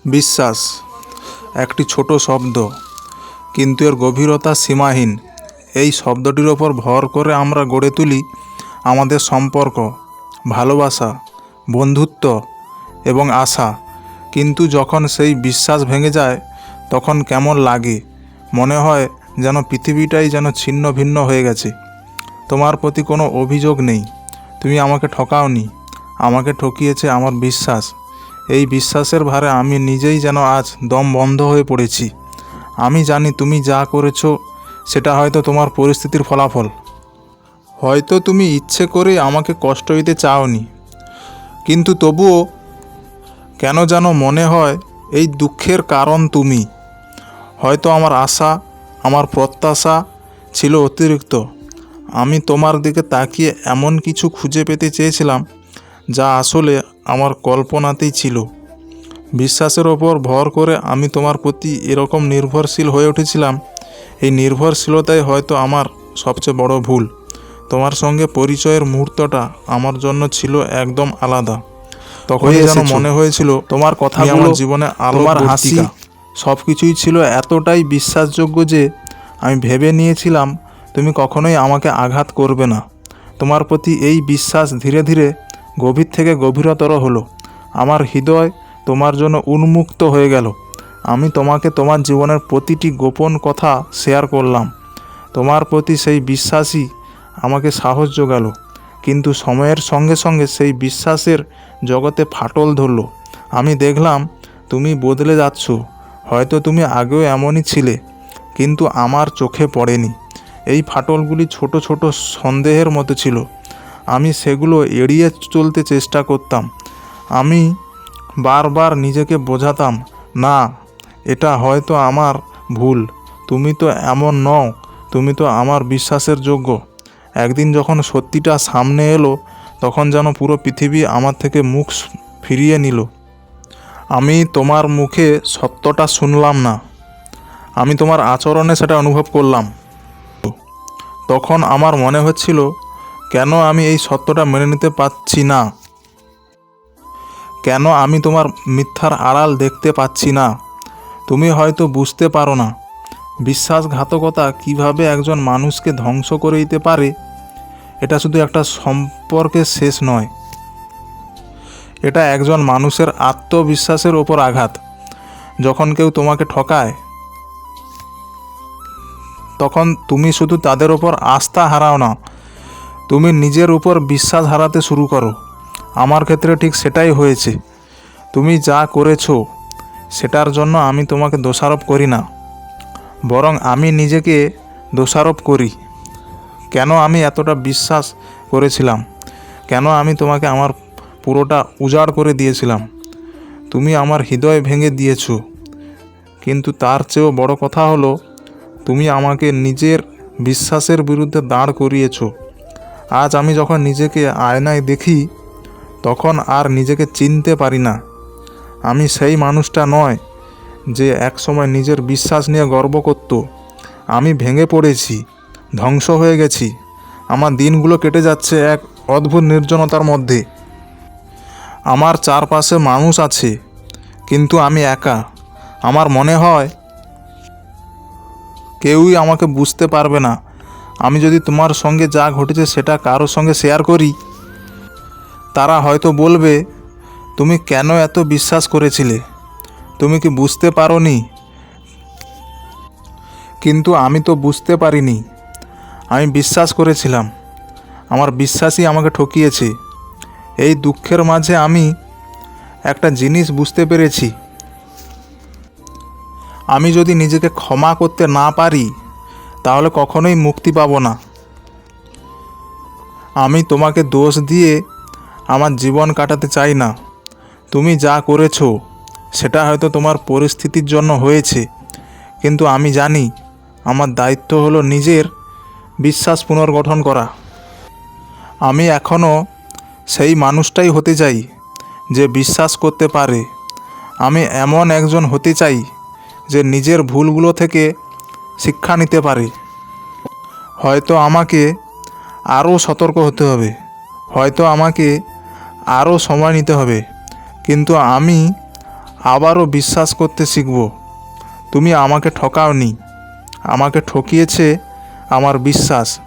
বিশ্বাস একটি ছোট শব্দ, কিন্তু এর গভীরতা সীমাহীন। এই শব্দটির ওপর ভর করে আমরা গড়ে তুলি আমাদের সম্পর্ক, ভালোবাসা, বন্ধুত্ব এবং আশা। কিন্তু যখন সেই বিশ্বাস ভেঙে যায় তখন কেমন লাগে, মনে হয় যেন পৃথিবীটাই যেন ছিন্ন ভিন্ন হয়ে গেছে। তোমার প্রতি কোনো অভিযোগ নেই, তুমি আমাকে ঠকাওনি, আমাকে ঠকিয়েছে আমার বিশ্বাস। এই বিশ্বাসের ভারে আমি নিজেই যেন আজ দম বন্ধ হয়ে পড়েছি। আমি জানি তুমি যা করেছো সেটা হয়তো তোমার পরিস্থিতির ফলাফল। হয়তো তুমি ইচ্ছে করে আমাকে কষ্ট দিতে চাওনি, কিন্তু তবুও কেন যেন মনে হয় এই দুঃখের কারণ তুমি। হয়তো আমার আশা, আমার প্রত্যাশা ছিল অতিরিক্ত। আমি তোমার দিকে তাকিয়ে এমন কিছু খুঁজে পেতে চেয়েছিলাম যা আসলে আমার কল্পনাতেই ছিল। বিশ্বাসের ওপর ভর করে আমি তোমার প্রতি এরকম নির্ভরশীল হয়ে উঠেছিলাম। এই নির্ভরশীলতাই হয়তো আমার সবচেয়ে বড় ভুল। তোমার সঙ্গে পরিচয়ের মুহূর্তটা আমার জন্য ছিল একদম আলাদা। তখন যেন মনে হয়েছিল তোমার কথাগুলো আমার জীবনে আলো, তোমার হাসি, সব কিছুই ছিল এতটাই বিশ্বাসযোগ্য যে আমি ভেবে নিয়েছিলাম তুমি কখনোই আমাকে আঘাত করবে না। তোমার প্রতি এই বিশ্বাস ধীরে ধীরে গভীর থেকে গভীরতর হলো। আমার হৃদয় তোমার জন্য উন্মুক্ত হয়ে গেল। আমি তোমাকে তোমার জীবনের প্রতিটি গোপন কথা শেয়ার করলাম। তোমার প্রতি সেই বিশ্বাসই আমাকে সাহস জোগালো। কিন্তু সময়ের সঙ্গে সঙ্গে সেই বিশ্বাসের জগতে ফাটল ধরল। আমি দেখলাম তুমি বদলে যাচ্ছ। হয়তো তুমি আগেও এমনই ছিলে, কিন্তু আমার চোখে পড়েনি। এই ফাটলগুলি ছোট ছোট সন্দেহের মতো ছিল। আমি সেগুলো এড়িয়ে চলতে চেষ্টা করতাম। আমি বারবার নিজেকে বোঝাতাম, না, এটা হয়তো আমার ভুল, তুমি তো এমন নও, তুমি তো আমার বিশ্বাসের যোগ্য। একদিন যখন সত্যিটা সামনে এলো তখন যেন পুরো পৃথিবী আমার থেকে মুখ ফিরিয়ে নিল। আমি তোমার মুখে সত্যটা শুনলাম না, আমি তোমার আচরণে সেটা অনুভব করলাম। তখন আমার মনে হচ্ছিল, কেন আমি এই সত্যটা মেনে নিতে পারছি না? কেন আমি তোমার মিথ্যার আড়াল দেখতে পাচ্ছি না? তুমি হয়তো বুঝতে পারো না বিশ্বাসঘাতকতা কিভাবে একজন মানুষকে ধ্বংস করে দিতে পারে। এটা শুধু একটা সম্পর্কের শেষ নয়, এটা একজন মানুষের আত্মবিশ্বাসের ওপর আঘাত। যখন কেউ তোমাকে ঠকায় তখন তুমি শুধু তাদের ওপর আস্থা হারাও না, তুমি নিজের উপর বিশ্বাস হারাতে শুরু করো। আমার ক্ষেত্রে ঠিক সেটাই হয়েছে। তুমি যা করেছো সেটার জন্য আমি তোমাকে দোষারোপ করি না, বরং আমি নিজেকে দোষারোপ করি। কেন আমি এতটা বিশ্বাস করেছিলাম? কেন আমি তোমাকে আমার পুরোটা উজাড় করে দিয়েছিলাম? তুমি আমার হৃদয় ভেঙে দিয়েছো, কিন্তু তার চেয়েও বড় কথা হলো তুমি আমাকে নিজের বিশ্বাসের বিরুদ্ধে দাঁড় করিয়েছো। আজ আমি যখন নিজেকে আয়নায় দেখি তখন আর নিজেকে চিনতে পারি না। আমি সেই মানুষটা নয় যে একসময় নিজের বিশ্বাস নিয়ে গর্ব করত। আমি ভেঙে পড়েছি, ধ্বংস হয়ে গেছি। আমার দিনগুলো কেটে যাচ্ছে এক অদ্ভুত নির্জনতার মধ্যে। আমার চারপাশে মানুষ আছে, কিন্তু আমি একা। আমার মনে হয় কেউই আমাকে বুঝতে পারবে না। আমি যদি তোমার সঙ্গে যা ঘটেছে সেটা কারোর সঙ্গে শেয়ার করি, তারা হয়তো বলবে, তুমি কেন এত বিশ্বাস করেছিলে? তুমি কি বুঝতে পারোনি? কিন্তু আমি তো বুঝতে পারিনি। আমি বিশ্বাস করেছিলাম, আমার বিশ্বাসই আমাকে ঠকিয়েছে। এই দুঃখের মাঝে আমি একটা জিনিস বুঝতে পেরেছি, আমি যদি নিজেকে ক্ষমা করতে না পারি তাহলে কখনোই মুক্তি পাবো না। আমি তোমাকে দোষ দিয়ে আমার জীবন কাটাতে চাই না। তুমি যা করেছো সেটা হয়তো তোমার পরিস্থিতির জন্য হয়েছে, কিন্তু আমি জানি আমার দায়িত্ব হলো নিজের বিশ্বাস পুনর্গঠন করা। আমি এখনও সেই মানুষটাই হতে চাই যে বিশ্বাস করতে পারে। আমি এমন একজন হতে চাই যে নিজের ভুলগুলো থেকে শিক্ষা নিতে পারে। হয়তো আমাকে আরও সতর্ক হতে হবে, হয়তো আমাকে আরও সময় নিতে হবে, কিন্তু আমি আবারও বিশ্বাস করতে শিখব। তুমি আমাকে ঠকাওনি, আমাকে ঠকিয়েছে আমার বিশ্বাস।